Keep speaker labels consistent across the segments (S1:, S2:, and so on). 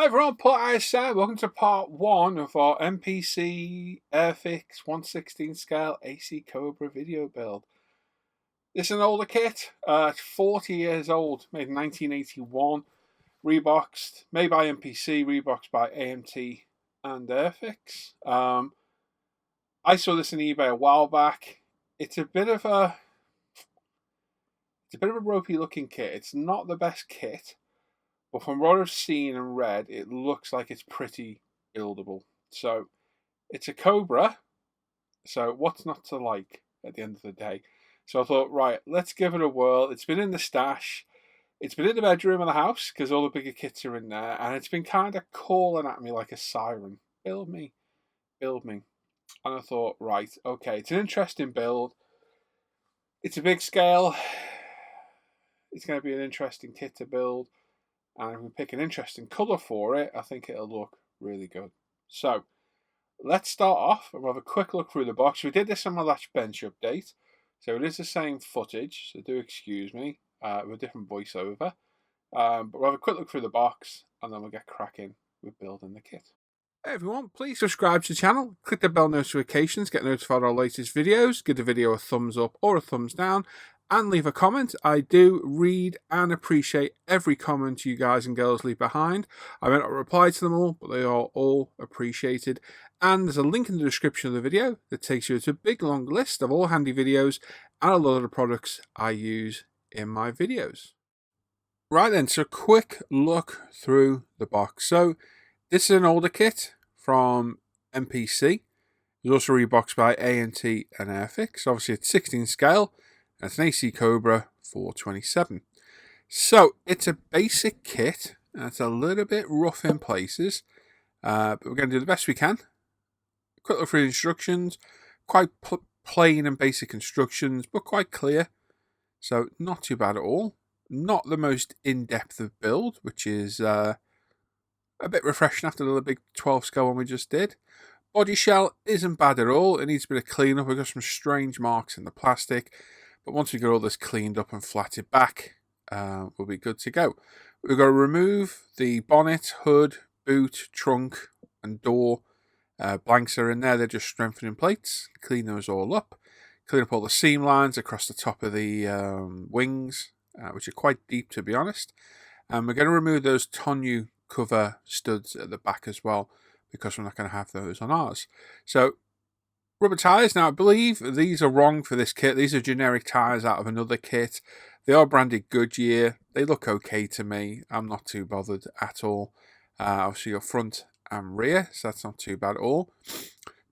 S1: everyone, Paul ISI. Welcome to part 1 of our MPC Airfix 1/16 scale AC Cobra video build. This is an older kit. It's 40 years old, made in 1981. Reboxed, made by MPC, reboxed by AMT and Airfix. I saw this on eBay a while back. It's a bit of a ropey looking kit. It's not the best kit, but from what I've seen and read, it looks like it's pretty buildable. So it's a Cobra, so what's not to like at the end of the day? So I thought, right, let's give it a whirl. It's been in the stash. It's been in the bedroom of the house because all the bigger kits are in there, and it's been kind of calling at me like a siren. Build me, build me. And I thought, right, okay, it's an interesting build. It's a big scale. It's going to be an interesting kit to build. And if we pick an interesting colour for it, I think it'll look really good. So, let's start off and we'll have a quick look through the box. We did this on my last bench update, so it is the same footage, so do excuse me, with a different voiceover. But we'll have a quick look through the box, and then we'll get cracking with building the kit. Hey everyone, please subscribe to the channel, click the bell notifications, get notified of our latest videos, give the video a thumbs up or a thumbs down, and leave a comment. I do read and appreciate every comment you guys and girls leave behind. I may not reply to them all, but they are all appreciated. And there's a link in the description of the video that takes you to a big long list of all handy videos and a lot of the products I use in my videos. Right then, so quick look through the box. So this is an older kit from MPC. It's also reboxed by AMT and Airfix. Obviously it's 16 scale. It's an AC Cobra 427. So it's a basic kit. And it's a little bit rough in places. But we're going to do the best we can. Quick look through the instructions. Quite plain and basic instructions, but quite clear. So not too bad at all. Not the most in-depth of build, which is a bit refreshing after the big 12 scale one we just did. Body shell isn't bad at all. It needs a bit of cleanup. We've got some strange marks in the plastic. But once we get all this cleaned up and flatted back, we'll be good to go. We've got to remove the bonnet, hood, boot, trunk, and door. Blanks are in there. They're just strengthening plates. Clean those all up. Clean up all the seam lines across the top of the wings, which are quite deep, to be honest. And we're going to remove those tonneau cover studs at the back as well, because we're not going to have those on ours. So, rubber tyres. Now, I believe these are wrong for this kit. These are generic tyres out of another kit. They are branded Goodyear. They look okay to me. I'm not too bothered at all. Obviously, your front and rear, so that's not too bad at all.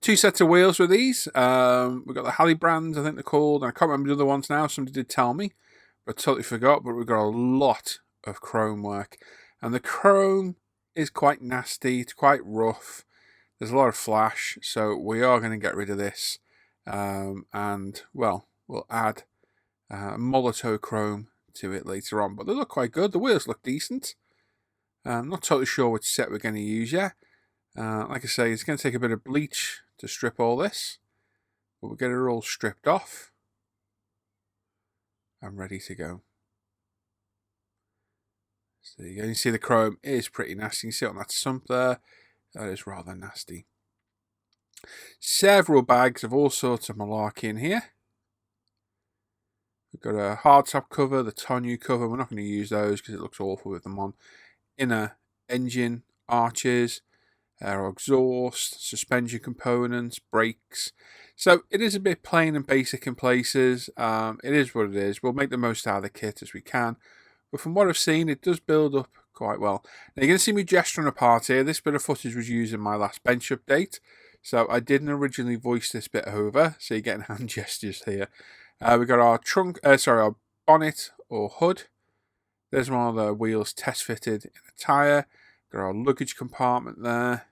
S1: 2 sets of wheels with these. We've got the Halley brands, I think they're called. And I can't remember the other ones now. Somebody did tell me, but I totally forgot. But we've got a lot of chrome work. And the chrome is quite nasty. It's quite rough. There's a lot of flash, so we are going to get rid of this. And, well, we'll add Molotov chrome to it later on. But they look quite good. The wheels look decent. I'm not totally sure which set we're going to use yet. Like I say, it's going to take a bit of bleach to strip all this. But we'll get it all stripped off. I'm ready to go. So you can see the chrome is pretty nasty. You can see it on that sump there. That is rather nasty. Several bags of all sorts of malarkey in here. We've got a hardtop cover, the tonneau cover. We're not going to use those because it looks awful with them on. Inner engine arches, our exhaust, suspension components, brakes. So it is a bit plain and basic in places. It is what it is. We'll make the most out of the kit as we can. But from what I've seen, it does build up quite well. Now you're going to see me gesturing apart here. This bit of footage was used in my last bench update. So I didn't originally voice this bit over. So you're getting hand gestures here. We've got our our bonnet or hood. There's one of the wheels test fitted in a tyre. Got our luggage compartment there.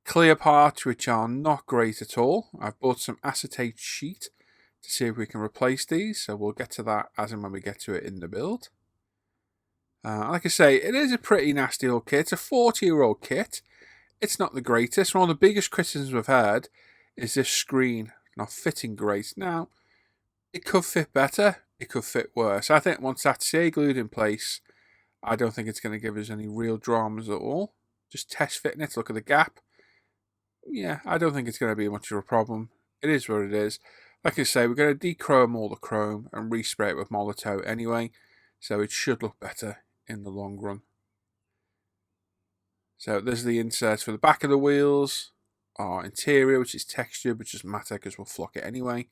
S1: Clear parts, which are not great at all. I've bought some acetate sheet to see if we can replace these. So we'll get to that as and when we get to it in the build. Like I say, it is a pretty nasty old kit. It's a 40-year-old kit. It's not the greatest. One of the biggest criticisms we've had is this screen not fitting great. Now, it could fit better. It could fit worse. I think once that's glued in place, I don't think it's going to give us any real dramas at all. just test fitting it to look at the gap. Yeah, I don't think it's going to be much of a problem. It is what it is. Like I say, we're going to dechrome all the chrome and respray it with Molotow anyway, so it should look better in the long run. So there's the inserts for the back of the wheels, our interior, which is textured, which doesn't matter because we'll flock it anyway.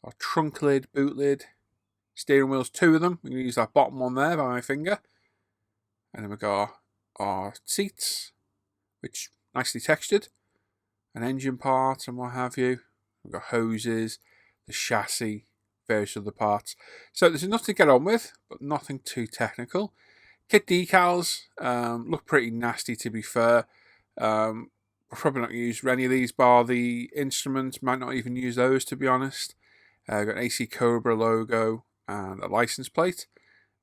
S1: Our trunk lid, boot lid, steering wheels, 2 of them. We're going to use that bottom one there by my finger. And then we've got our seats, which nicely textured, an engine part and what have you. We've got hoses, the chassis, various other parts. So there's enough to get on with, but nothing too technical. Kit decals look pretty nasty, to be fair. We're probably not going to use any of these bar the instruments. Might not even use those, to be honest. We've got an AC Cobra logo and a license plate.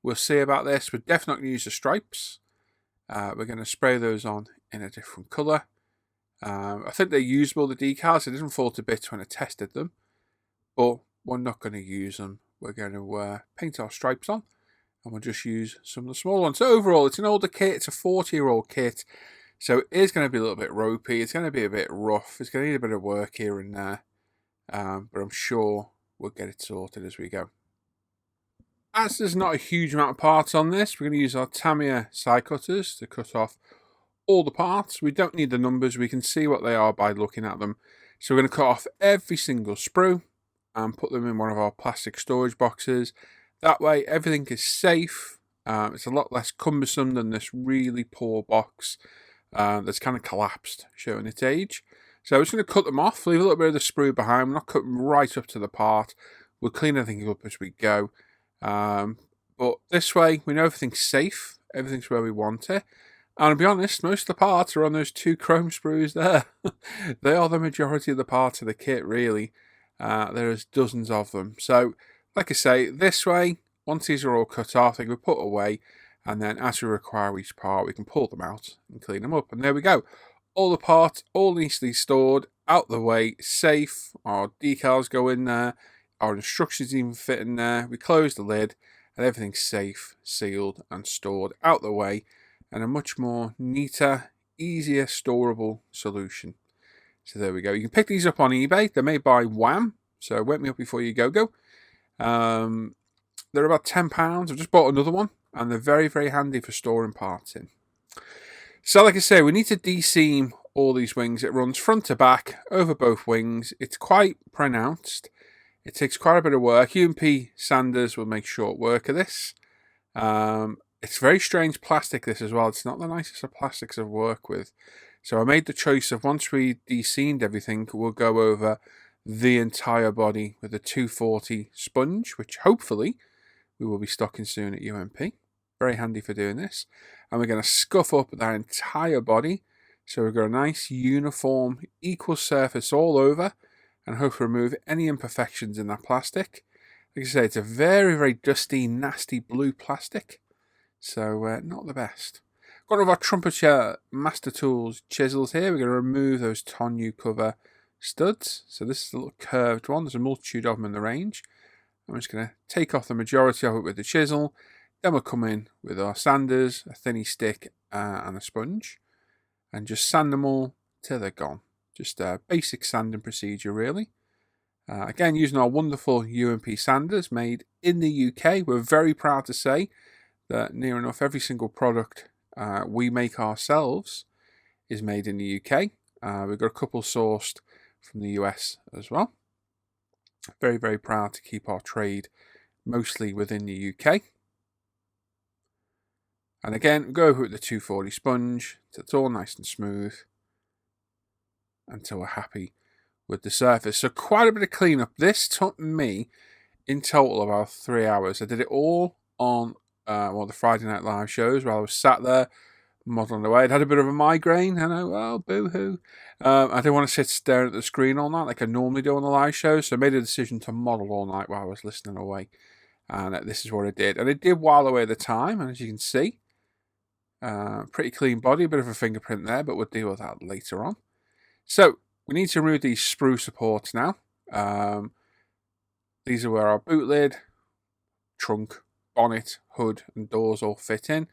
S1: We'll see about this. We're definitely not going to use the stripes. We're going to spray those on in a different colour. I think they're usable, the decals. It didn't fall to bits when I tested them. But we're not going to use them. We're going to paint our stripes on. And we'll just use some of the small ones. So overall, it's an older kit. It's a 40-year-old kit. So it is going to be a little bit ropey. It's going to be a bit rough. It's going to need a bit of work here and there. But I'm sure we'll get it sorted as we go. As there's not a huge amount of parts on this, we're going to use our Tamiya side cutters to cut off all the parts. We don't need the numbers. We can see what they are by looking at them. So we're going to cut off every single sprue and put them in one of our plastic storage boxes. That way everything is safe. It's a lot less cumbersome than this really poor box that's kind of collapsed, showing its age. So I'm just going to cut them off, leave a little bit of the sprue behind. We're not cutting right up to the part. We'll clean everything up as we go. But this way, we know everything's safe. Everything's where we want it. And to be honest, most of the parts are on those 2 chrome sprues there. They are the majority of the parts of the kit, really. There's dozens of them. So, like I say, this way, once these are all cut off, they can be put away. And then as we require each part, we can pull them out and clean them up. And there we go. All the parts, all nicely stored, out the way, safe. Our decals go in there. Our instructions even fit in there. We close the lid and everything's safe, sealed and stored out the way. And a much more neater, easier storable solution. So there we go. You can pick these up on eBay. They're made by Wham. So wake me up before you go. They're about £10. I've just bought another one. And they're very, very handy for storing parts in. So like I say, we need to de-seam all these wings. It runs front to back over both wings. It's quite pronounced. It takes quite a bit of work. UMP sanders will make short work of this. It's very strange plastic, this as well. It's not the nicest of plastics I've worked with. So I made the choice of once we de-seamed everything, we'll go over the entire body with a 240 sponge, which hopefully we will be stocking soon at UMP. Very handy for doing this. And we're going to scuff up that entire body. So we've got a nice uniform, equal surface all over. And hope to remove any imperfections in that plastic. Like I say, it's a very, very dusty, nasty blue plastic. So, not the best. Got one of our Trumpeter Master Tools chisels here. We're going to remove those tonneau cover studs. So this is a little curved one. There's a multitude of them in the range. I'm just going to take off the majority of it with the chisel. Then we'll come in with our sanders, a thinny stick and a sponge. And just sand them all till they're gone. Just a basic sanding procedure, really. Again, using our wonderful UMP sanders made in the UK. We're very proud to say that near enough every single product we make ourselves is made in the UK. We've got a couple sourced from the US as well. Very, very proud to keep our trade mostly within the UK. And again, go over with the 240 sponge so it's all nice and smooth until we're happy with the surface. So quite a bit of cleanup. This took me in total about 3 hours. I did it all on the Friday Night Live shows while I was sat there modelling away. I'd had a bit of a migraine. I know, oh, boo-hoo. I didn't want to sit staring at the screen all night like I normally do on the live shows, so I made a decision to model all night while I was listening away. And this is what I did. And it did while away the time, and as you can see, pretty clean body, a bit of a fingerprint there, but we'll deal with that later on. So, we need to remove these sprue supports now. These are where our boot lid, trunk, bonnet, hood and doors all fit in.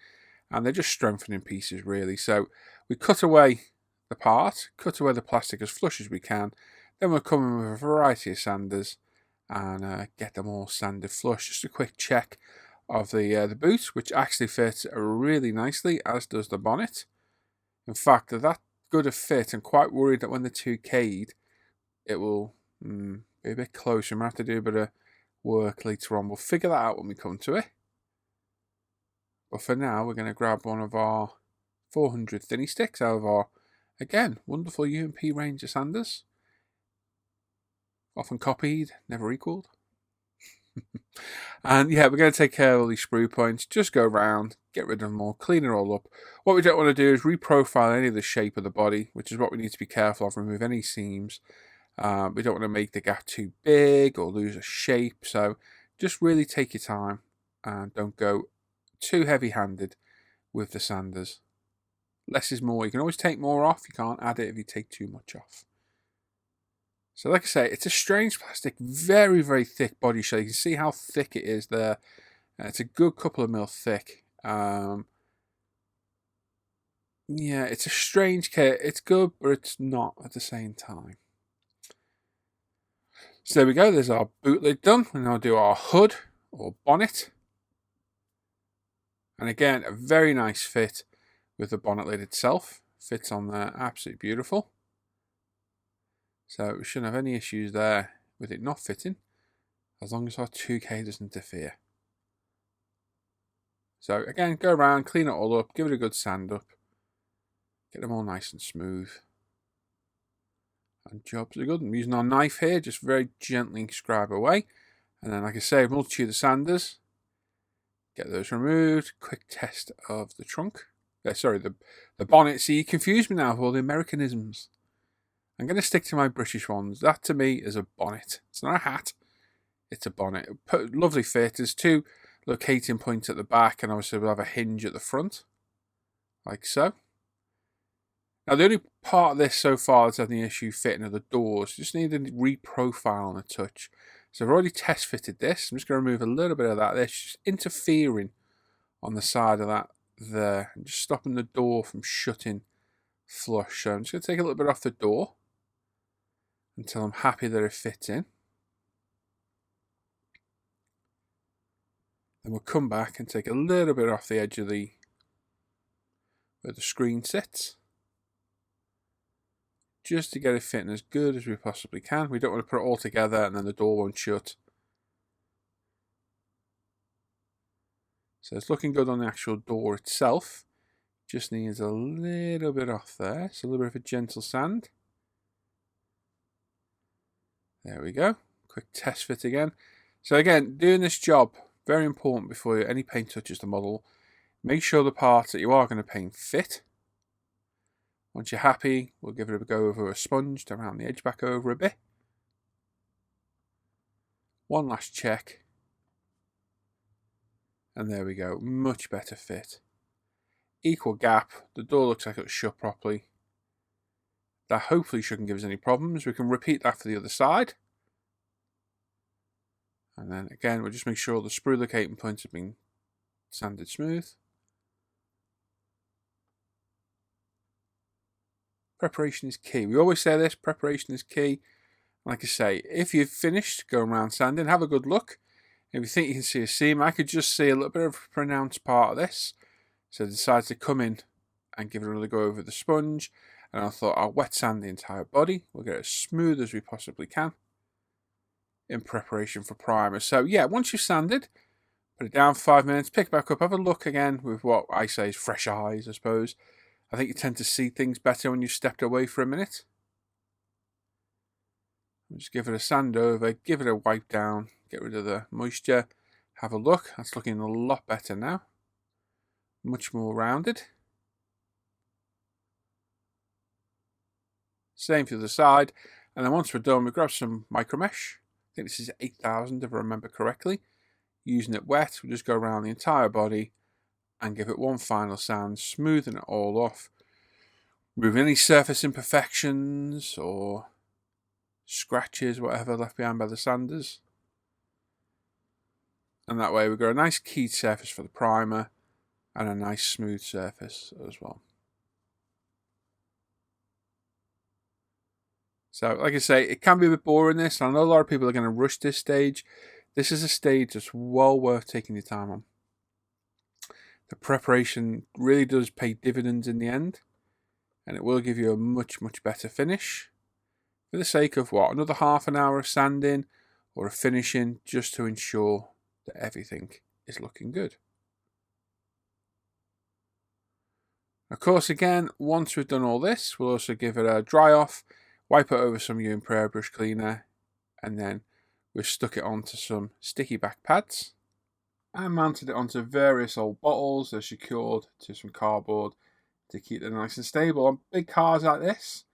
S1: and they're just strengthening pieces really. So we cut away the part, cut away the plastic as flush as we can, then we'll come in with a variety of sanders and get them all sanded flush. Just a quick check of the boot, which actually fits really nicely, as does the bonnet. In fact, they're that good a fit. I'm quite worried that when they're 2K'd, it will be a bit closer. We might have to do a bit of work later on. We'll figure that out when we come to it. But for now, we're going to grab one of our 400 thinny sticks out of our, again, wonderful U&P range of sanders. Often copied, never equalled. And yeah, we're going to take care of all these sprue points. Just go around, get rid of them all, clean it all up. What we don't want to do is reprofile any of the shape of the body, which is what we need to be careful of. Remove any seams. We don't want to make the gap too big or lose a shape. So just really take your time and don't go too heavy-handed with the sanders. Less is more. You can always take more off. You can't add it if you take too much off. So like I say, it's a strange plastic, very, very thick body shell. You can see how thick it is there. It's a good couple of mil thick. Yeah, it's a strange kit. It's good, but it's not at the same time. So there we go. There's our boot lid done. And I'll do our hood or bonnet. And again, a very nice fit with the bonnet lid itself. Fits on there, absolutely beautiful. So we shouldn't have any issues there with it not fitting, as long as our 2K doesn't interfere. So again, go around, clean it all up, give it a good sand up, get them all nice and smooth. And jobs are good. I'm using our knife here, just very gently scribe away. And then, like I say, multitude of sanders. Get those removed. Quick test of the trunk. Sorry, the bonnet. See, you confuse me now with all the Americanisms. I'm going to stick to my British ones. That to me is a bonnet. It's not a hat. It's a bonnet. Lovely fit. There's two locating points at the back, and obviously we'll have a hinge at the front, like so. Now the only part of this so far that's had the issue fitting are the doors. Just need to reprofile and a touch. So I've already test fitted this. I'm just going to remove a little bit of that. There's just interfering on the side of that there, and just stopping the door from shutting flush. So I'm just going to take a little bit off the door until I'm happy that it fits in. Then we'll come back and take a little bit off the edge of where the screen sits, just to get it fitting as good as we possibly can. We don't want to put it all together and then the door won't shut. So it's looking good on the actual door itself. Just needs a little bit off there. So a little bit of a gentle sand. There we go. Quick test fit again. So again, doing this job, very important before any paint touches the model. Make sure the parts that you are going to paint fit. Once you're happy, we'll give it a go over a sponge to round the edge back over a bit. One last check. And there we go. Much better fit. Equal gap. The door looks like it's shut properly. That hopefully shouldn't give us any problems. We can repeat that for the other side. And then again, we'll just make sure the sprue locating points have been sanded smooth. Preparation is key. We always say this, preparation is key. Like I say, if you've finished, go around sanding, have a good look. If you think you can see a seam, I could just see a little bit of a pronounced part of this. So I decided to come in and give it another go over the sponge. And I thought I'll wet sand the entire body. We'll get it as smooth as we possibly can in preparation for primer. So yeah, once you've sanded, put it down for 5 minutes, pick it back up, have a look again with what I say is fresh eyes, I suppose. I think you tend to see things better when you've stepped away for a minute. Just give it a sand over, give it a wipe down, get rid of the moisture, have a look. That's looking a lot better now. Much more rounded. Same for the side. And then once we're done, we grab some micro mesh. I think this is 8000 if I remember correctly. Using it wet, we'll just go around the entire body and give it one final sand, smoothing it all off. Remove any surface imperfections or scratches, whatever left behind by the sanders. And that way we've got a nice keyed surface for the primer. and a nice smooth surface as well. So, like I say, it can be a bit boring this. I know a lot of people are going to rush this stage. This is a stage that's well worth taking your time on. The preparation really does pay dividends in the end, and it will give you a much, much better finish. For the sake of what? Another half an hour of sanding or a finishing, just to ensure that everything is looking good. Of course, again, once we've done all this, we'll also give it a dry off, wipe it over some urine prayer brush cleaner, and then we've stuck it onto some sticky back pads and mounted it onto various old bottles. They're secured to some cardboard to keep them nice and stable. On big cars like this,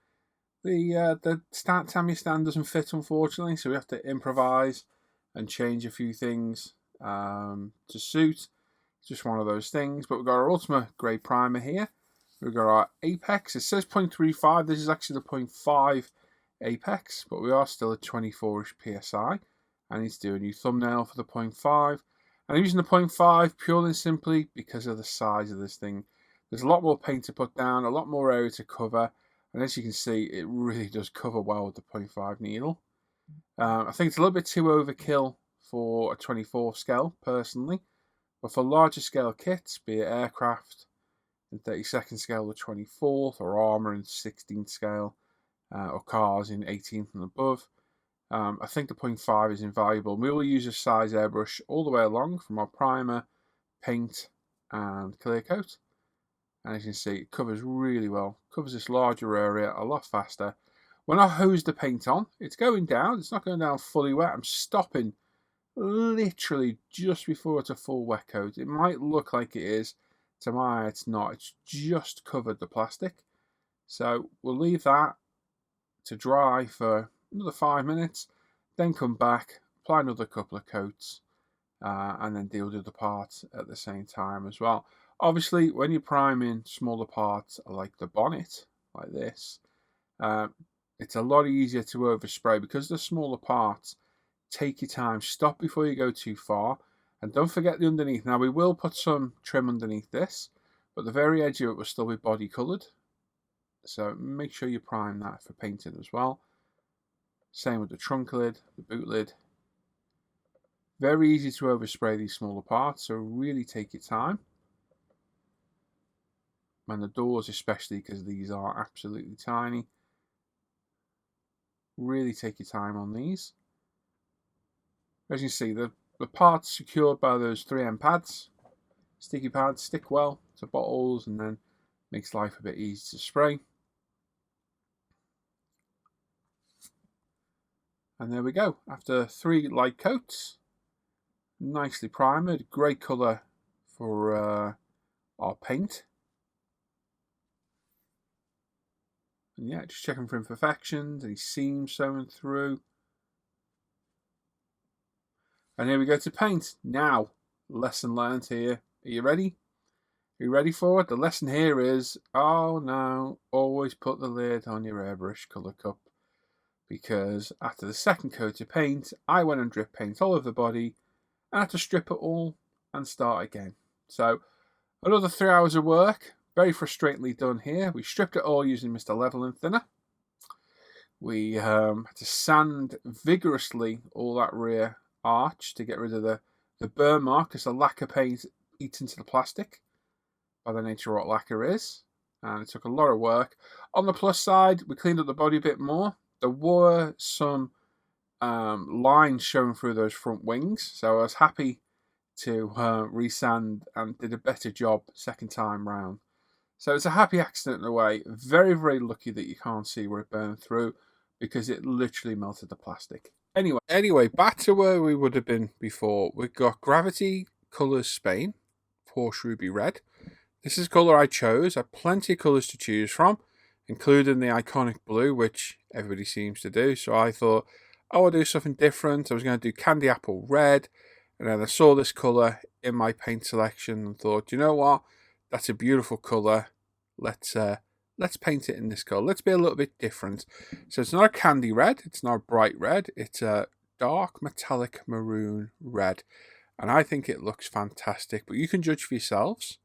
S1: the Tamiya stand doesn't fit, unfortunately, so we have to improvise and change a few things to suit. It's just one of those things. But we've got our Ultima grey primer here. We've got our Apex. It says 0.35. This is actually the 0.5 Apex, but we are still at 24-ish PSI. I need to do a new thumbnail for the 0.5. And I'm using the 0.5 purely and simply because of the size of this thing. There's a lot more paint to put down, a lot more area to cover. And as you can see, it really does cover well with the 0.5 needle. I think it's a little bit too overkill for a 24 scale, personally. But for larger scale kits, be it aircraft in 32nd scale or 24th, or armour in 16th scale, or cars in 18th and above, I think the 0.5 is invaluable. We will use a size airbrush all the way along from our primer, paint and clear coat. And as you can see, it covers really well. Covers this larger area a lot faster. When I hose the paint on, it's going down. It's not going down fully wet. I'm stopping literally just before it's a full wet coat. It might look like it is. To my eye, it's not. It's just covered the plastic. So we'll leave that to dry for another 5 minutes. Then come back, apply another couple of coats, and then deal with the parts at the same time as well. Obviously, when you're priming smaller parts like the bonnet, like this, it's a lot easier to overspray because the smaller parts. Take your time, stop before you go too far, and don't forget the underneath. Now, we will put some trim underneath this, but the very edge of it will still be body coloured, so make sure you prime that for painting as well. Same with the trunk lid, the boot lid. Very easy to overspray these smaller parts, so really take your time. And the doors especially, because these are absolutely tiny. Really take your time on these. As you can see, the parts secured by those 3M pads, sticky pads, stick well to bottles and then makes life a bit easy to spray. And there we go. After 3 light coats, nicely primed, great colour for our paint. And yeah, just checking for imperfections, any seams showing through. And here we go to paint. Now, lesson learned here. Are you ready? Are you ready for it? The lesson here is, oh no, always put the lid on your airbrush colour cup. Because after the second coat of paint, I went and dripped paint all over the body and had to strip it all and start again. So, another 3 hours of work. Very frustratingly done here. We stripped it all using Mr. Leveling Thinner. We had to sand vigorously all that rear arch to get rid of the burn mark, because the lacquer paint eats into the plastic by the nature of what lacquer is, and it took a lot of work. On the plus side, we cleaned up the body a bit more. There were some lines showing through those front wings, so I was happy to resand and did a better job second time round. So it's a happy accident in a way. Very, very lucky that you can't see where it burned through, because it literally melted the plastic. Anyway, back to where we would have been before. We've got Gravity Colours Spain, Porsche Ruby Red. This is the colour I chose. I have plenty of colours to choose from, including the iconic blue, which everybody seems to do. So I thought, oh, I'll do something different. I was going to do Candy Apple Red, and then I saw this colour in my paint selection and thought, you know what? That's a beautiful colour. Let's paint it in this colour. Let's be a little bit different. So it's not a candy red. It's not a bright red. It's a dark metallic maroon red. And I think it looks fantastic. But you can judge for yourselves.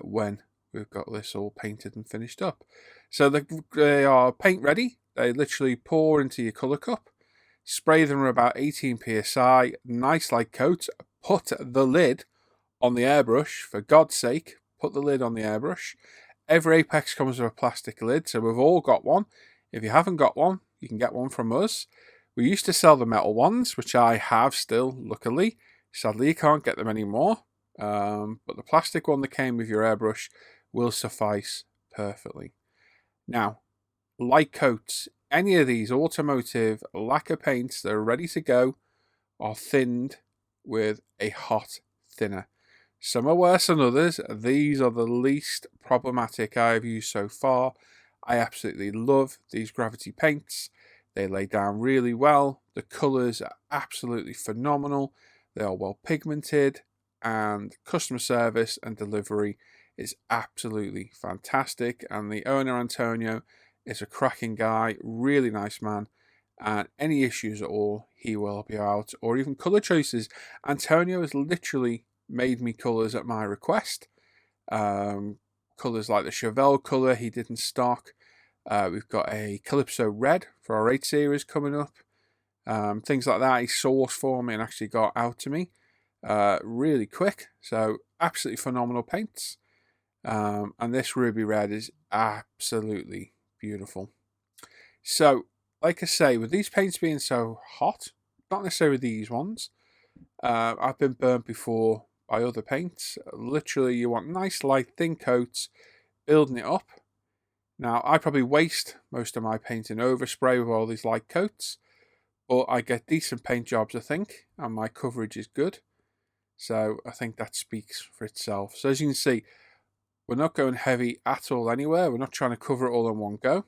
S1: when we've got this all painted and finished up. So they are paint ready. They literally pour into your colour cup, spray them at about 18 psi, nice light coat, put the lid on the airbrush, for God's sake, put the lid on the airbrush. Every Apex comes with a plastic lid, so we've all got one. If you haven't got one, you can get one from us. We used to sell the metal ones, which I have still, luckily. Sadly, you can't get them anymore. But the plastic one that came with your airbrush will suffice perfectly. Now, light coats, any of these automotive lacquer paints that are ready to go are thinned with a hot thinner. Some are worse than others. These are the least problematic I have used so far. I absolutely love these gravity paints. They lay down really well. The colours are absolutely phenomenal. They are well pigmented, and customer service and delivery is absolutely fantastic. And the owner, Antonio, is a cracking guy, really nice man. And any issues at all, he will help you out. Or even colour choices. Antonio has literally made me colours at my request. Colours like the Chevelle colour he did in stock. We've got a Calypso Red for our 8 series coming up. Things like that he sourced for me and actually got out to me really quick. So absolutely phenomenal paints. And this Ruby Red is absolutely beautiful. So, like I say, with these paints being so hot, not necessarily these ones, I've been burnt before by other paints. Literally, you want nice, light, thin coats, building it up. Now, I probably waste most of my paint in overspray with all these light coats, but I get decent paint jobs, I think, and my coverage is good. So I think that speaks for itself. So as you can see, we're not going heavy at all anywhere. We're not trying to cover it all in one go.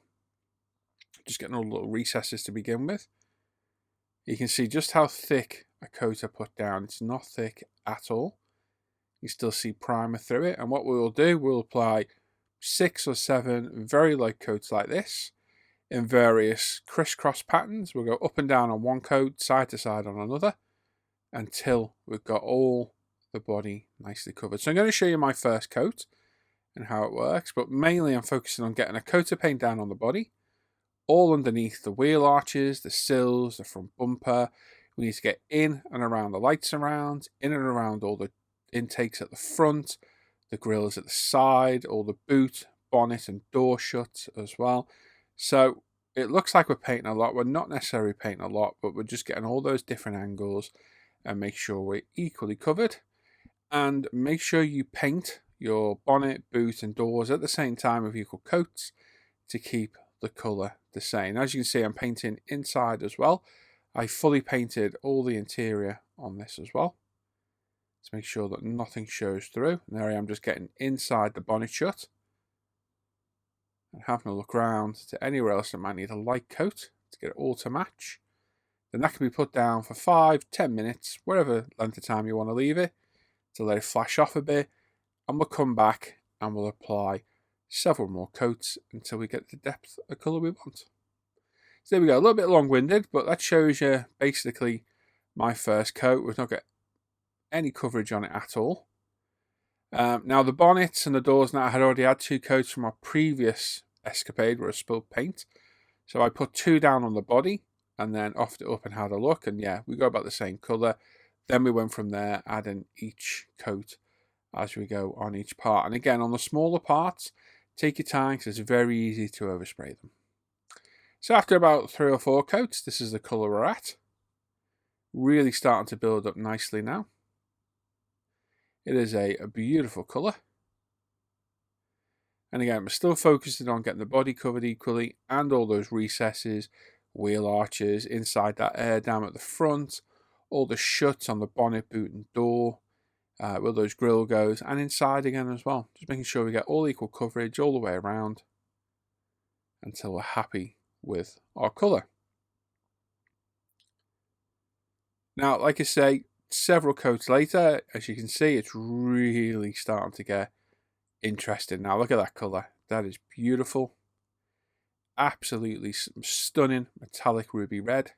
S1: Just getting all the little recesses to begin with. You can see just how thick a coat I put down. It's not thick at all. You still see primer through it. And what we will do, we'll apply 6 or 7 very light coats like this in various crisscross patterns. We'll go up and down on one coat, side to side on another, until we've got all the body nicely covered. So I'm going to show you my first coat and how it works, but mainly I'm focusing on getting a coat of paint down on the body, all underneath the wheel arches, the sills, the front bumper. We need to get in and around the light surrounds, in and around all the intakes at the front, the grills at the side, all the boot, bonnet and door shuts as well. So it looks like we're painting a lot. We're not necessarily painting a lot, but we're just getting all those different angles and make sure we're equally covered. And make sure you paint your bonnet, boot and doors at the same time with equal coats to keep the colour the same. As you can see, I'm painting inside as well. I fully painted all the interior on this as well to make sure that nothing shows through. And there I am, just getting inside the bonnet shut and having a look around to anywhere else that might need a light coat to get it all to match. Then that can be put down for 5-10 minutes, whatever length of time you want to leave it, to let it flash off a bit, and we'll come back and we'll apply several more coats until we get the depth of colour we want. So there we go, a little bit long-winded, but that shows you basically my first coat. We've not got any coverage on it at all. Now the bonnets and the doors, now I had already had 2 coats from our previous escapade where I spilled paint. So I put 2 down on the body and then offed it up and had a look, and yeah, we got about the same colour. Then we went from there, adding each coat as we go on each part. And again, on the smaller parts, take your time because it's very easy to overspray them. So after about 3 or 4 coats, this is the colour we're at. Really starting to build up nicely now. It is a beautiful colour. And again, we're still focusing on getting the body covered equally and all those recesses, wheel arches, inside that air dam at the front, all the shuts on the bonnet, boot and door, where those grill goes, and inside again as well. Just making sure we get all equal coverage all the way around until we're happy with our colour. Now, like I say, several coats later, as you can see, it's really starting to get interesting. Now, look at that colour. That is beautiful. Absolutely stunning metallic ruby red.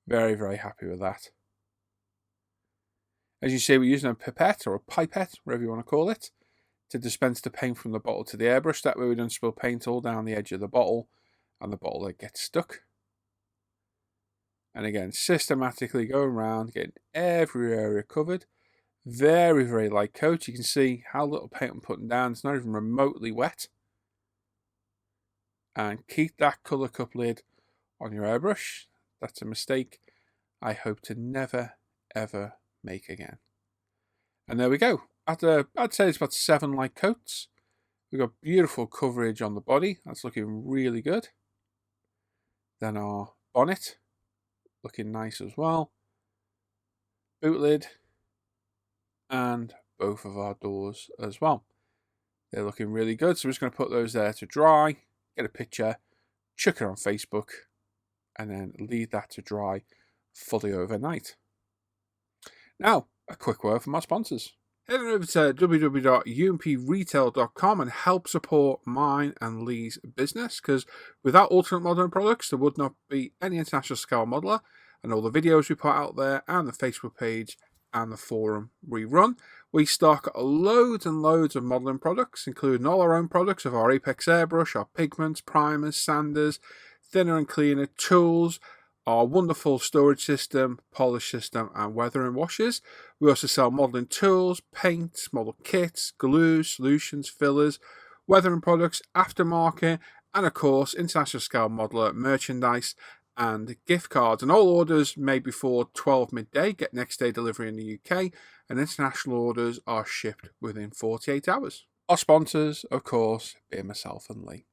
S1: Very, very happy with that. As you see, we're using a pipette or a pipette, whatever you want to call it, to dispense the paint from the bottle to the airbrush. That way we don't spill paint all down the edge of the bottle and the bottle that gets stuck. And again, systematically going around, getting every area covered. Very, very light coat. You can see how little paint I'm putting down. It's not even remotely wet. And keep that colour cup lid on your airbrush. That's a mistake I hope to never, ever make again. And there we go. After, I'd say it's about 7 light coats. We've got beautiful coverage on the body. That's looking really good. Then our bonnet, looking nice as well. Boot lid. And both of our doors as well. They're looking really good. So we're just going to put those there to dry. Get a picture. Chuck it on Facebook. And then leave that to dry fully overnight. Now, a quick word from our sponsors. Head on over to www.umpretail.com and help support mine and Lee's business, because without Ultimate Modeling Products, there would not be any international scale modeler, and all the videos we put out there, and the Facebook page, and the forum we run. We stock loads and loads of modeling products, including all our own products of our Apex airbrush, our pigments, primers, sanders, thinner and cleaner tools, our wonderful storage system, polish system, and weathering washes. We also sell modeling tools, paints, model kits, glue, solutions, fillers, weathering products, aftermarket, and of course, international scale modeler merchandise and gift cards. And all orders made before 12 midday get next day delivery in the UK, and international orders are shipped within 48 hours. Our sponsors, of course, being myself and Lee.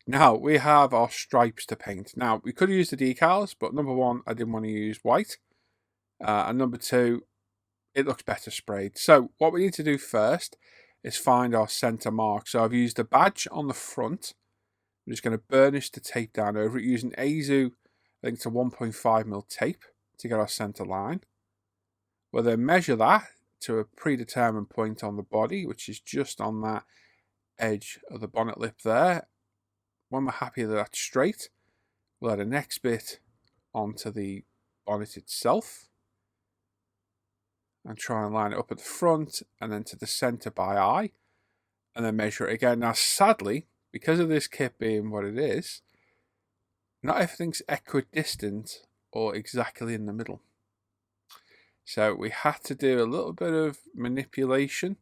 S1: Now, we have our stripes to paint. Now, we could use the decals, but number one, I didn't want to use white. And number two, it looks better sprayed. So what we need to do first is find our center mark. So I've used a badge on the front. I'm just going to burnish the tape down over it using Azu, I think it's a 1.5mm tape to get our center line. We'll then measure that to a predetermined point on the body, which is just on that edge of the bonnet lip there. When we're happy that that's straight, we'll add the next bit onto the bonnet itself and try and line it up at the front and then to the center by eye, and then measure it again. Now, sadly, because of this kit being what it is, not everything's equidistant or exactly in the middle. So we had to do a little bit of manipulation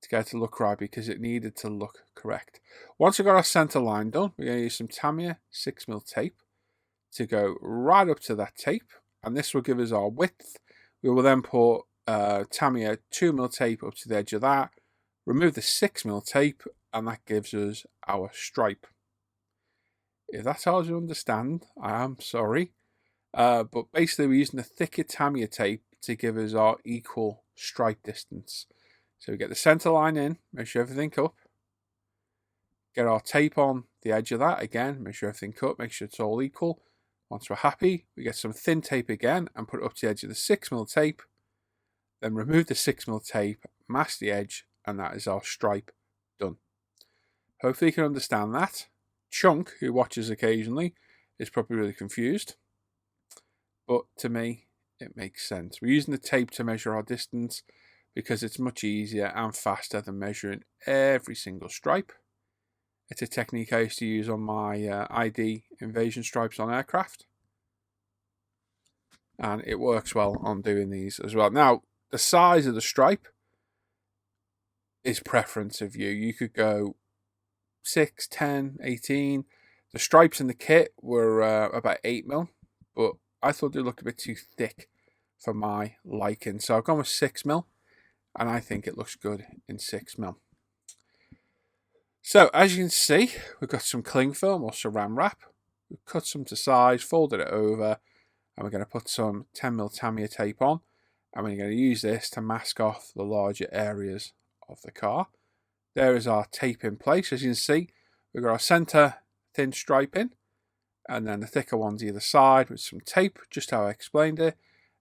S1: to get it to look right, because it needed to look correct. Once we got our center line done, we're going to use some Tamiya 6mm tape to go right up to that tape, and this will give us our width. We will then put Tamiya 2mm tape up to the edge of that, remove the 6mm tape, and that gives us our stripe. If that's hard to understand, I am sorry. But basically we're using the thicker Tamiya tape to give us our equal stripe distance. So we get the center line in, measure everything up, get our tape on the edge of that again, measure everything up, make sure it's all equal. Once we're happy, we get some thin tape again and put it up to the edge of the 6mm tape, then remove the 6mm tape, mask the edge, and that is our stripe done. Hopefully you can understand that. Chunk, who watches occasionally, is probably really confused, but to me it makes sense. We're using the tape to measure our distance because it's much easier and faster than measuring every single stripe. It's a technique I used to use on my ID invasion stripes on aircraft, and it works well on doing these as well. Now, the size of the stripe is preference of you. You could go 6, 10, 18. The stripes in the kit were about 8mm, but I thought they looked a bit too thick for my liking. So I've gone with 6mm, and I think it looks good in 6mm. So as you can see, we've got some cling film or saran wrap. We've cut some to size, folded it over, and we're going to put some 10mm Tamiya tape on, and we're going to use this to mask off the larger areas of the car. There is our tape in place. As you can see, we've got our center thin stripe in, and then the thicker ones either side with some tape, just how I explained it.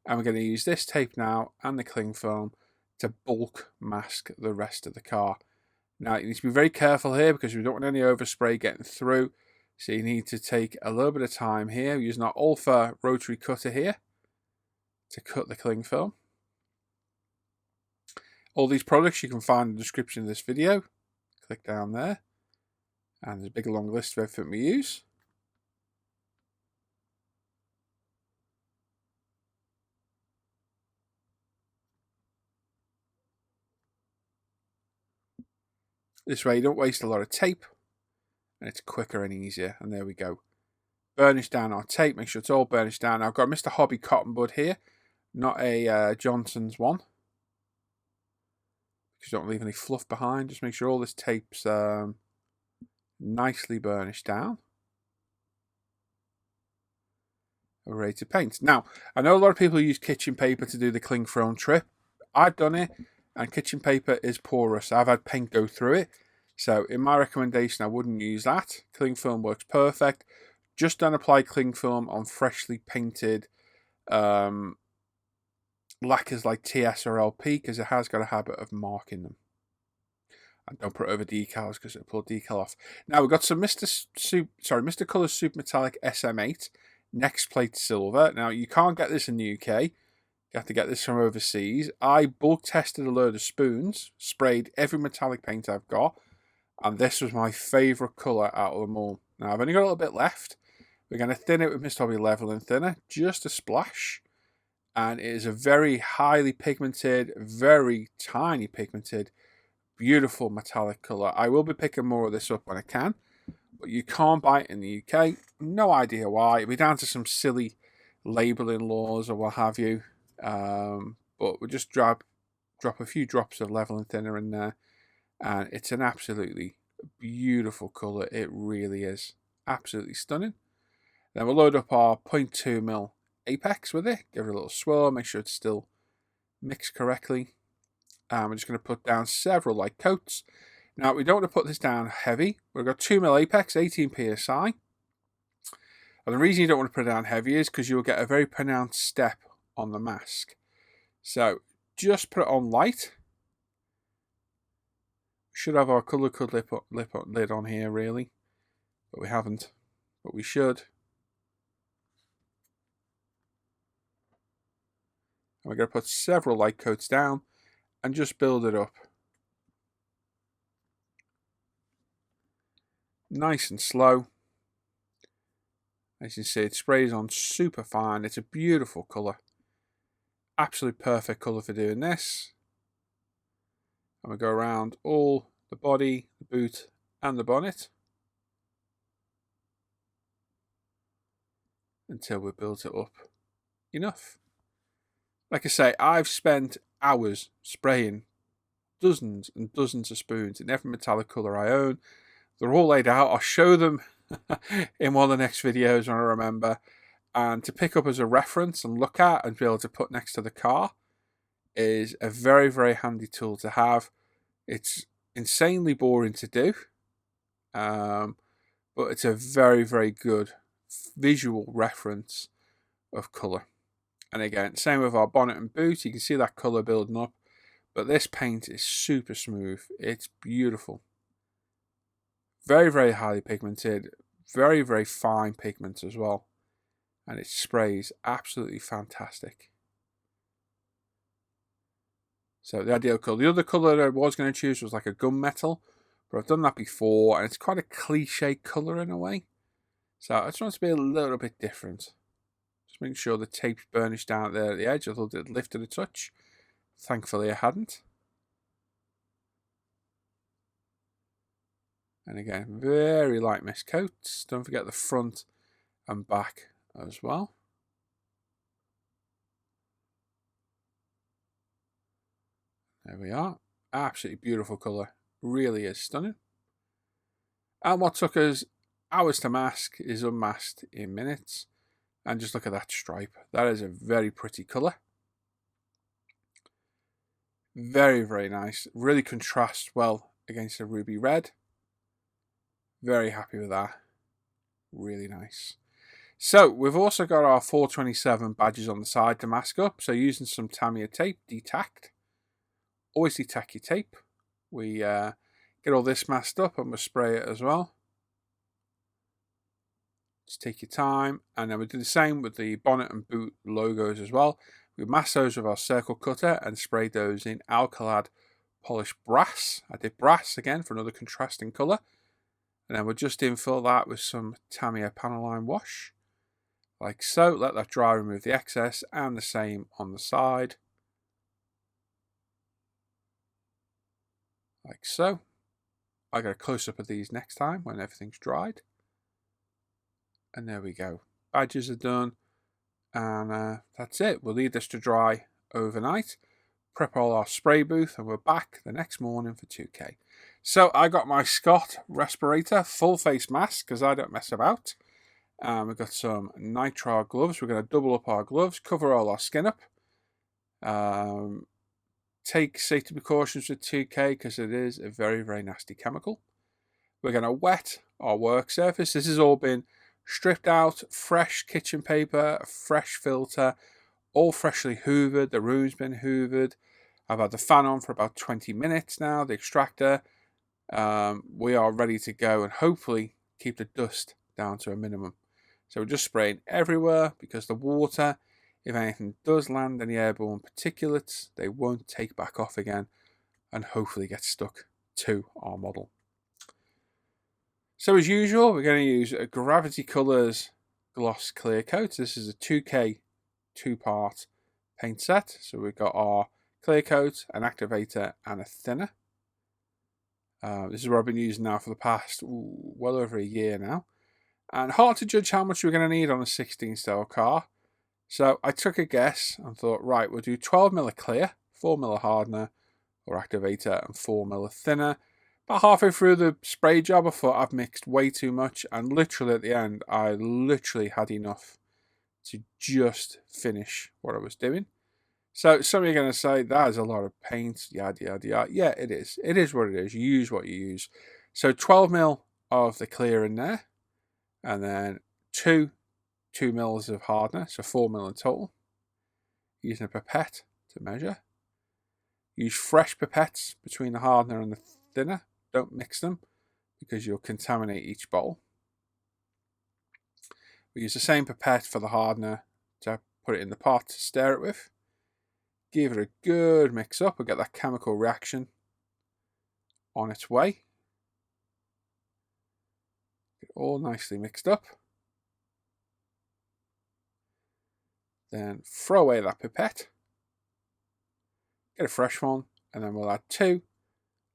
S1: And we're going to use this tape now and the cling film to bulk mask the rest of the car. Now, you need to be very careful here because we don't want any overspray getting through. So you need to take a little bit of time here. We're using our Alpha rotary cutter here to cut the cling film. All these products you can find in the description of this video. Click down there. And there's a big long list of everything we use. This way you don't waste a lot of tape. And it's quicker and easier. And there we go. Burnish down our tape. Make sure it's all burnished down. Now, I've got Mr. Hobby Cotton Bud here. Not a Johnson's one. Because you don't leave any fluff behind. Just make sure all this tape's nicely burnished down. We're ready to paint. Now, I know a lot of people use kitchen paper to do the cling film trick. I've done it, and kitchen paper is porous. I've had paint go through it. So, in my recommendation, I wouldn't use that. Cling film works perfect. Just don't apply cling film on freshly painted lacquers like TS or LP, because it has got a habit of marking them. And don't put it over decals because it'll pull decal off. Now, we've got some Mr. Colours Super Metallic SM8. Next plate silver. Now, you can't get this in the UK. You have to get this from overseas. I bulk tested a load of spoons, sprayed every metallic paint I've got, and this was my favourite colour out of them all. Now, I've only got a little bit left. We're going to thin it with Mr. Hobby Leveling Thinner, just a splash. And it is a very highly pigmented, very tiny pigmented, beautiful metallic colour. I will be picking more of this up when I can. But you can't buy it in the UK. No idea why. It'll be down to some silly labelling laws or what have you. But we'll just drop a few drops of leveling thinner in there. And it's an absolutely beautiful colour. It really is. Absolutely stunning. Then we'll load up our 0.2mm Apex with it. Give it a little swirl. Make sure it's still mixed correctly. We're just going to put down several light coats. Now, we don't want to put this down heavy. We've got 2mm Apex, 18 psi. And the reason you don't want to put it down heavy is because you'll get a very pronounced step on the mask. So, just put it on light. We should have our colour lid on here, really. But we haven't. But we should. And we're going to put several light coats down and just build it up. Nice and slow. As you can see, it sprays on super fine. It's a beautiful colour. Absolute perfect colour for doing this. And we go around all the body, the boot and the bonnet until we've built it up enough. Like I say, I've spent hours spraying dozens and dozens of spoons in every metallic colour I own. They're all laid out. I'll show them in one of the next videos when I remember. And to pick up as a reference and look at and be able to put next to the car is a very, very handy tool to have. It's insanely boring to do. But it's a very, very good visual reference of colour. And again, same with our bonnet and boot. You can see that colour building up. But this paint is super smooth. It's beautiful. Very, very highly pigmented. Very, very fine pigments as well. And it sprays absolutely fantastic. So the ideal colour. The other colour I was going to choose was like a gunmetal. But I've done that before. And it's quite a cliche colour in a way. So I just want it to be a little bit different. Just making sure the tape's burnished down there at the edge. I thought it lifted a touch. Thankfully I hadn't. And again, very light mist coats. Don't forget the front and back as well. There we are. Absolutely beautiful colour. Really is stunning. And what took us hours to mask is unmasked in minutes. And just look at that stripe. That is a very pretty colour. Very, very nice. Really contrasts well against the ruby red. Very happy with that. Really nice. So we've also got our 427 badges on the side to mask up. So using some Tamiya tape, detacked. Always detack your tape. We get all this masked up and we'll spray it as well. Just take your time, and then we do the same with the bonnet and boot logos as well. We mask those with our circle cutter and spray those in Alcalad polished brass. I did brass again for another contrasting colour. And then we'll just infill that with some Tamiya Panaline wash. Like so. Let that dry, remove the excess, and the same on the side. Like so. I get a close-up of these next time when everything's dried. And there we go. Badges are done. And that's it. We'll leave this to dry overnight. Prep all our spray booth, and we're back the next morning for 2K. So I got my Scott respirator, full face mask, because I don't mess about. We've got some nitrile gloves. We're going to double up our gloves, cover all our skin up. Take safety precautions with 2K because it is a very, very nasty chemical. We're going to wet our work surface. This has all been stripped out, fresh kitchen paper, a fresh filter, all freshly hoovered. The room's been hoovered. I've had the fan on for about 20 minutes now, the extractor. We are ready to go and hopefully keep the dust down to a minimum. So we're just spraying everywhere because the water, if anything does land any airborne particulates, they won't take back off again and hopefully get stuck to our model. So as usual, we're going to use a Gravity Colours Gloss Clear Coat. This is a 2K 2-part paint set. So we've got our clear coat, an activator and a thinner. This is what I've been using now for the past well over a year now. And hard to judge how much we're going to need on a 16 style car. So I took a guess and thought, right, we'll do 12mm of clear, 4mm of hardener or activator and 4mm of thinner. About halfway through the spray job, I thought I've mixed way too much. And literally at the end, I literally had enough to just finish what I was doing. So some of you are going to say, that is a lot of paint, yada, yada, yada. Yeah, it is. It is what it is. You use what you use. So 12mm of the clear in there. And then 2 mils of hardener, so 4mm in total. Using a pipette to measure. Use fresh pipettes between the hardener and the thinner. Don't mix them because you'll contaminate each bowl. We use the same pipette for the hardener to put it in the pot to stir it with. Give it a good mix up. We'll get that chemical reaction on its way. Get it all nicely mixed up. Then throw away that pipette. Get a fresh one. And then we'll add 2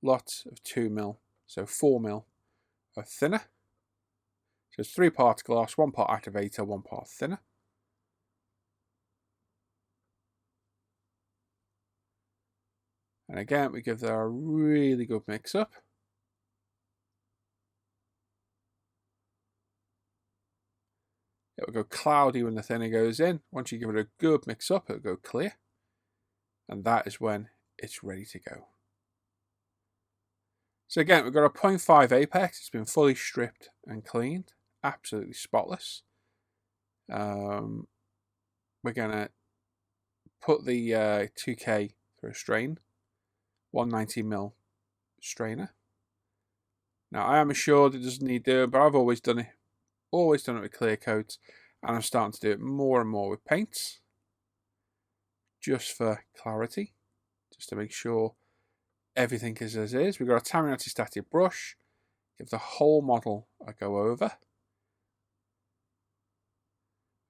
S1: lots of 2mm. So 4mm of thinner. So it's 3 parts glass, 1 part activator, 1 part thinner. And again, we give that a really good mix up. It will go cloudy when the thinner goes in. Once you give it a good mix up, it'll go clear. And that is when it's ready to go. So again, we've got a 0.5 Apex. It's been fully stripped and cleaned. Absolutely spotless. We're going to put the 2K through a strain. 190mm strainer. Now I am assured it doesn't need doing, but I've always done it. Always done it with clear coats, and I'm starting to do it more and more with paints. Just for clarity, just to make sure everything is as is. We've got a Tamiya anti-static brush. Give the whole model a go over.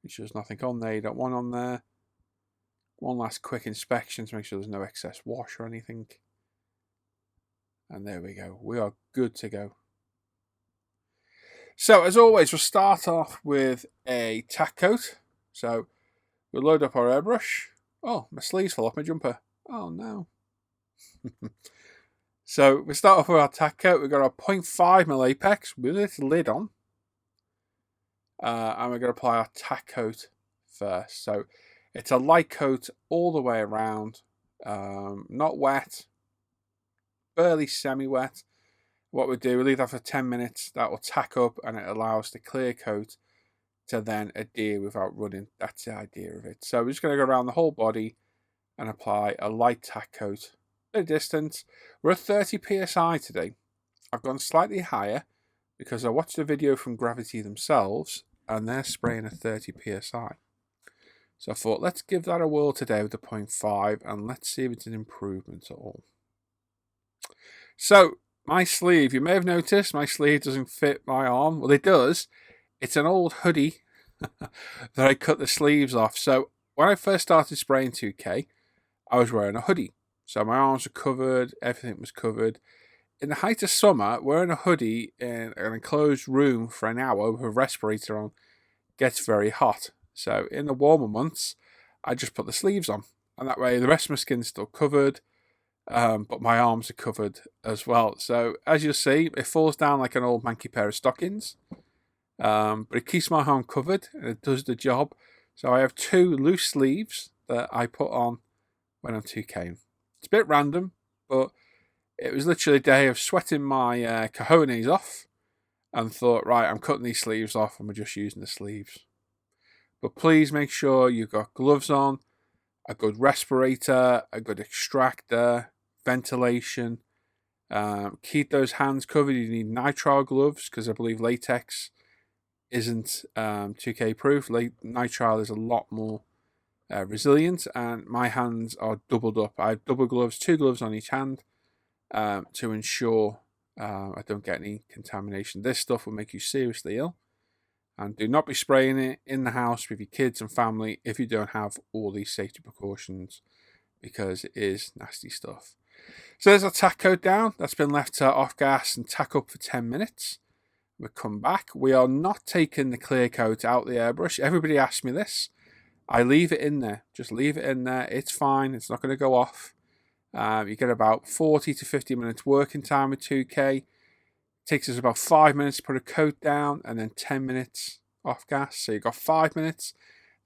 S1: Make sure there's nothing on there you don't want on there. One last quick inspection to make sure there's no excess wash or anything. And there we go. We are good to go. So as always, we'll start off with a tack coat. So we'll load up our airbrush. Oh, my sleeves fell off my jumper. Oh no. So we start off with our tack coat. We've got our 0.5mm Apex with its lid on. And we're going to apply our tack coat first. So it's a light coat all the way around. Not wet. Barely semi-wet. What we do, we leave that for 10 minutes. That will tack up and it allows the clear coat to then adhere without running. That's the idea of it. So we're just going to go around the whole body and apply a light tack coat. Bit of distance. We're at 30 psi today. I've gone slightly higher because I watched a video from Gravity themselves and they're spraying at 30 psi. So I thought, let's give that a whirl today with the 0.5 and let's see if it's an improvement at all. So, my sleeve, you may have noticed my sleeve doesn't fit my arm. Well, it does. It's an old hoodie that I cut the sleeves off. So, when I first started spraying 2K, I was wearing a hoodie. So, my arms were covered, everything was covered. In the height of summer, wearing a hoodie in an enclosed room for an hour with a respirator on gets very hot. So, in the warmer months, I just put the sleeves on. And that way, the rest of my skin's still covered. But my arms are covered as well. So as you'll see, it falls down like an old manky pair of stockings. But it keeps my arm covered and it does the job. So I have 2 loose sleeves that I put on when I'm 2K. It's a bit random, but it was literally a day of sweating my cojones off and thought, right, I'm cutting these sleeves off and we're just using the sleeves. But please make sure you've got gloves on, a good respirator, a good extractor, ventilation. Keep those hands covered. You need nitrile gloves because I believe latex isn't 2K proof. Nitrile is a lot more resilient, and my hands are doubled up. I have double gloves, 2 gloves on each hand to ensure I don't get any contamination. This stuff will make you seriously ill. And do not be spraying it in the house with your kids and family if you don't have all these safety precautions, because it is nasty stuff. So there's our tack coat down. That's been left off gas and tack up for 10 minutes. We'll come back. We are not taking the clear coat out the airbrush. Everybody asks me this. I leave it in there. Just leave it in there. It's fine. It's not going to go off. You get about 40 to 50 minutes working time with 2K. Takes us about 5 minutes to put a coat down and then 10 minutes off gas. So you've got 5 minutes,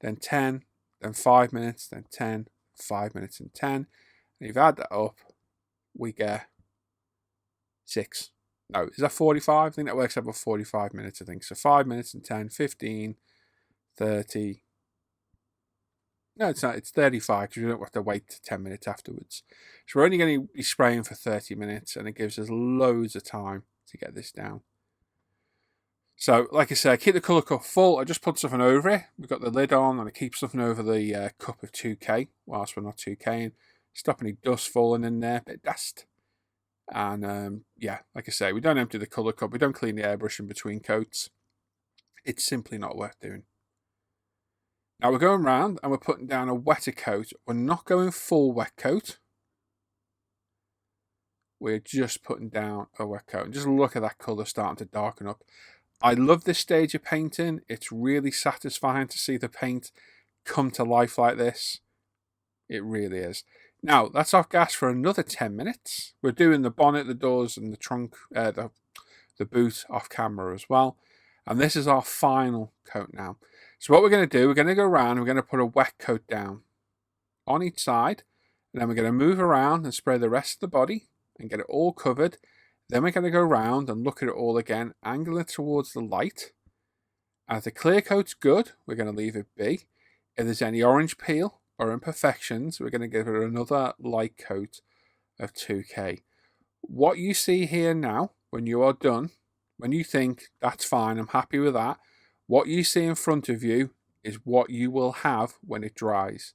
S1: then 10, then 5 minutes, then 10, 5 minutes and 10. And you've add that up, we get 6. No, is that 45? I think that works out about 45 minutes, I think. So 5 minutes and 10, 15, 30. No, it's not. It's 35 because we don't have to wait 10 minutes afterwards. So we're only going to be spraying for 30 minutes and it gives us loads of time to get this down. So, like I said, keep the colour cup full. I just put something over it. We've got the lid on and I keep something over the cup of 2K whilst we're not 2King. Stop any dust falling in there, bit of dust. And yeah, like I say, we don't empty the colour cup. We don't clean the airbrush in between coats. It's simply not worth doing. Now we're going round and we're putting down a wetter coat. We're not going full wet coat. We're just putting down a wet coat. And just look at that colour starting to darken up. I love this stage of painting. It's really satisfying to see the paint come to life like this. It really is. Now, that's off gas for another 10 minutes. We're doing the bonnet, the doors, and the trunk, the boot off camera as well. And this is our final coat now. So what we're going to do, we're going to go around, we're going to put a wet coat down on each side. And then we're going to move around and spray the rest of the body and get it all covered. Then we're going to go around and look at it all again, angle it towards the light. And if the clear coat's good, we're going to leave it be. If there's any orange peel or imperfections, we're going to give it another light coat of 2K. What you see here now, when you are done, when you think, that's fine, I'm happy with that, what you see in front of you is what you will have when it dries.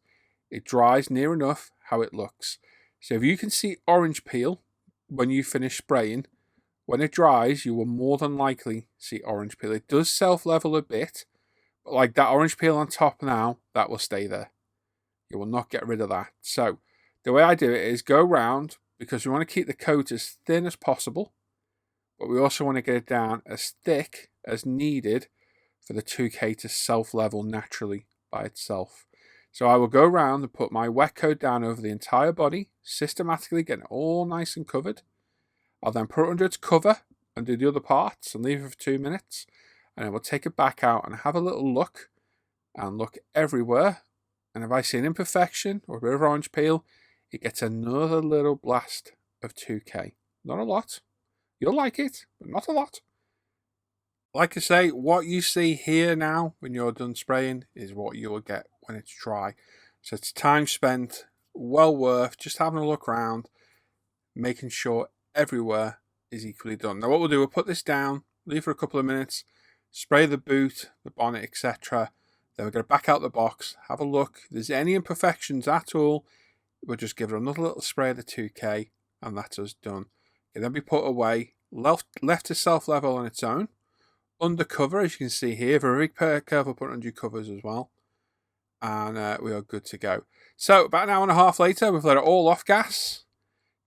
S1: It dries near enough how it looks. So if you can see orange peel when you finish spraying, when it dries, you will more than likely see orange peel. It does self-level a bit, but like that orange peel on top now, that will stay there. You will not get rid of that. So the way I do it is go round, because we want to keep the coat as thin as possible, but we also want to get it down as thick as needed for the 2K to self-level naturally by itself. So I will go around and put my wet coat down over the entire body, systematically getting it all nice and covered. I'll then put it under its cover and do the other parts and leave it for 2 minutes. And then we'll take it back out and have a little look and look everywhere. And if I see an imperfection or a bit of orange peel, it gets another little blast of 2K. Not a lot. You'll like it, but not a lot. Like I say, what you see here now when you're done spraying is what you will get when it's dry. So it's time spent, well worth just having a look around, making sure everywhere is equally done. Now what we'll do, we'll put this down, leave for a couple of minutes, spray the boot, the bonnet, etc. Then we're going to back out the box, have a look. If there's any imperfections at all, we'll just give it another little spray of the 2K and that's us done. It can then be put away, left to self-level on its own. Undercover, as you can see here, very careful putting under your covers as well. And we are good to go. So about an hour and a half later, we've let it all off gas.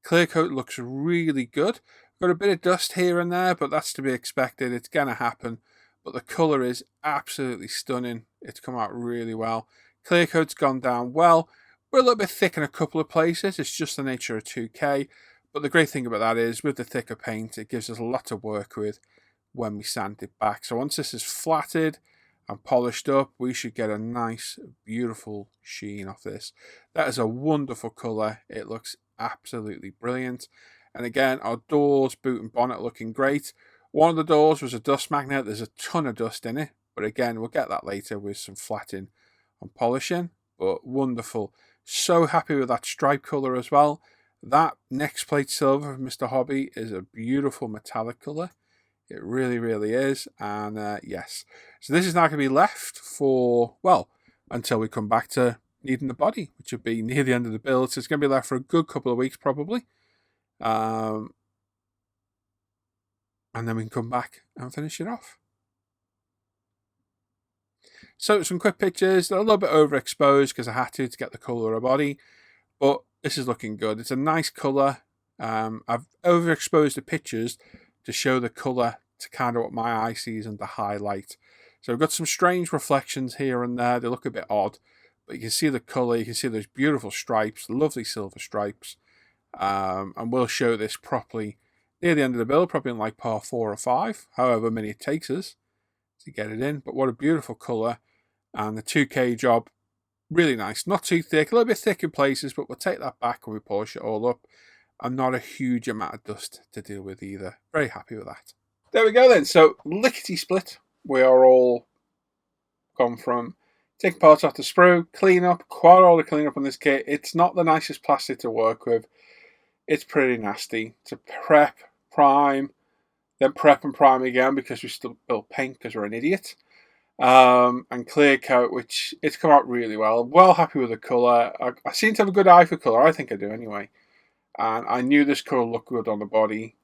S1: Clear coat looks really good. Got a bit of dust here and there, but that's to be expected. It's going to happen. But the colour is absolutely stunning. It's come out really well. Clear coat's gone down well. We're a little bit thick in a couple of places. It's just the nature of 2K. But the great thing about that is, with the thicker paint, it gives us a lot to work with when we sand it back. So once this is flatted and polished up, we should get a nice, beautiful sheen off this. That is a wonderful colour. It looks absolutely brilliant. And again, our doors, boot and bonnet looking great. One of the doors was a dust magnet. There's a ton of dust in it. But again, we'll get that later with some flatting and polishing. But wonderful. So happy with that stripe colour as well. That next plate silver from Mr. Hobby is a beautiful metallic colour. It really, really is. And yes. So this is now going to be left for, well, until we come back to needing the body, which will be near the end of the build. So it's going to be left for a good couple of weeks probably. And then we can come back and finish it off. So some quick pictures. They're a little bit overexposed because I had to get the colour of the body. But this is looking good. It's a nice colour. I've overexposed the pictures to show the colour to kind of what my eye sees and to highlight. So I've got some strange reflections here and there. They look a bit odd. But you can see the colour. You can see those beautiful stripes. Lovely silver stripes. And we'll show this properly near the end of the build. Probably in like part 4 or 5. However many it takes us to get it in. But what a beautiful colour. And the 2K job. Really nice. Not too thick. A little bit thick in places. But we'll take that back when we polish it all up. And not a huge amount of dust to deal with either. Very happy with that. There we go then. So, lickety split. We are all gone from taking parts off the sprue, clean up, quite all the clean up on this kit. It's not the nicest plastic to work with. It's pretty nasty. To prep, prime, then prep and prime again because we still built paint because we're an idiot. And clear coat, which it's come out really well. Well happy with the colour. I seem to have a good eye for colour. I think I do anyway. And I knew this colour looked good on the body.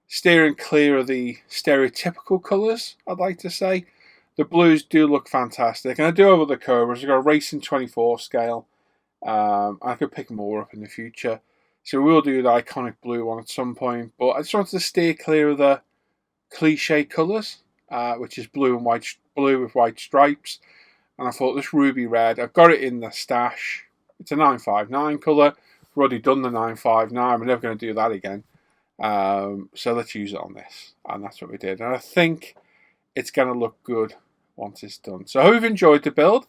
S1: Steering clear of the stereotypical colours, I'd like to say. The blues do look fantastic. And I do have other Cobras. I've got a Racing 24 scale. I could pick more up in the future. So we will do the iconic blue one at some point. But I just wanted to steer clear of the cliche colours, which is blue and white, blue with white stripes. And I thought this ruby red, I've got it in the stash. It's a 959 colour. We've already done the 959. We're never going to do that again. So let's use it on this. And that's what we did. And I think it's going to look good once it's done. So I hope you've enjoyed the build.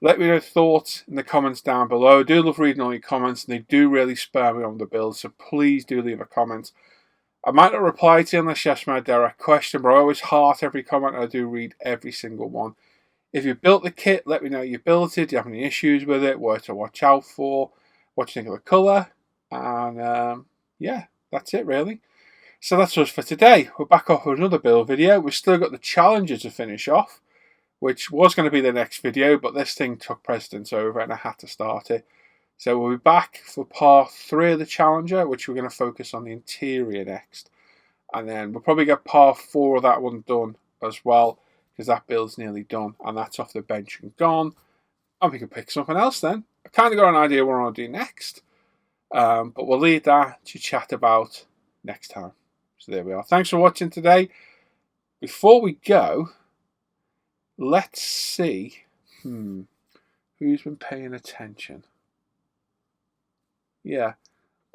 S1: Let me know thoughts in the comments down below. I do love reading all your comments, and they do really spur me on the build. So please do leave a comment. I might not reply to you unless you ask me a direct question, but I always heart every comment. And I do read every single one. If you built the kit, let me know you built it. Do you have any issues with it? What to watch out for? What do you think of the colour? And yeah, that's it really. So that's us for today. We're back off with another build video. We've still got the Challenger to finish off, which was going to be the next video, but this thing took precedence over and I had to start it. So we'll be back for part 3 of the Challenger, which we're going to focus on the interior next. And then we'll probably get part 4 of that one done as well, because that build's nearly done and that's off the bench and gone. And we can pick something else then. I kind of got an idea what I want to do next. But we'll leave that to chat about next time. So there we are. Thanks for watching today. Before we go, let's see who's been paying attention. Yeah,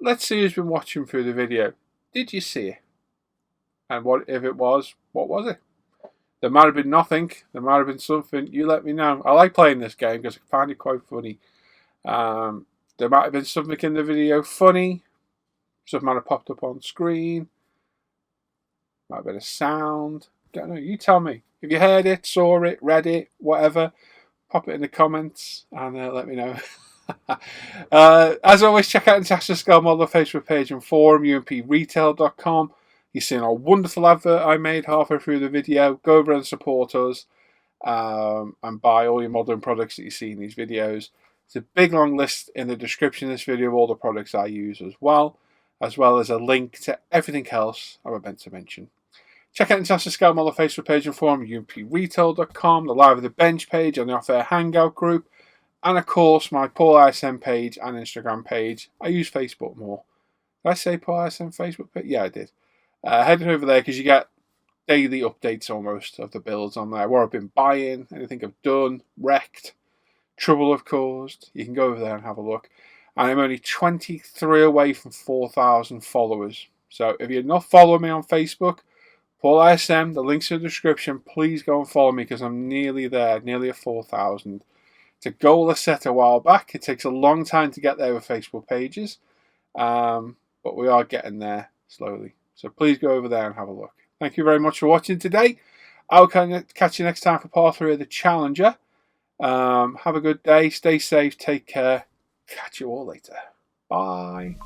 S1: let's see who's been watching through the video. Did you see it? And what if it was? What was it? There might have been nothing. There might have been something. You let me know. I like playing this game because I find it quite funny. There might have been something in the video funny. Something might have popped up on screen. Might have been a sound. Don't know. You tell me. If you heard it, saw it, read it, whatever, pop it in the comments and let me know. As always, check out Natasha Scale Model Facebook page and forum, umpretail.com. You've seen our wonderful advert I made halfway through the video. Go over and support us and buy all your modelling products that you see in these videos. It's a big long list in the description of this video of all the products I use as well. as well as a link to everything else I was meant to mention. Check out International Scale Model Facebook page and forum, umpretail.com, the Live at the Bench page on the Off Air Hangout group, and of course my Paul ISM page and Instagram page. I use Facebook more. Did I say Paul ISM Facebook page? Yeah, I did. Head over there because you get daily updates almost of the builds on there. What I've been buying, anything I've done, wrecked, trouble I've caused. You can go over there and have a look. And I'm only 23 away from 4,000 followers. So if you're not following me on Facebook, Paul ISM, the link's in the description. Please go and follow me because I'm nearly there, nearly at 4,000. It's a goal I set a while back. It takes a long time to get there with Facebook pages, but we are getting there slowly. So please go over there and have a look. Thank you very much for watching today. I'll catch you next time for part 3 of the Challenger. Have a good day. Stay safe. Take care. Catch you all later. Bye.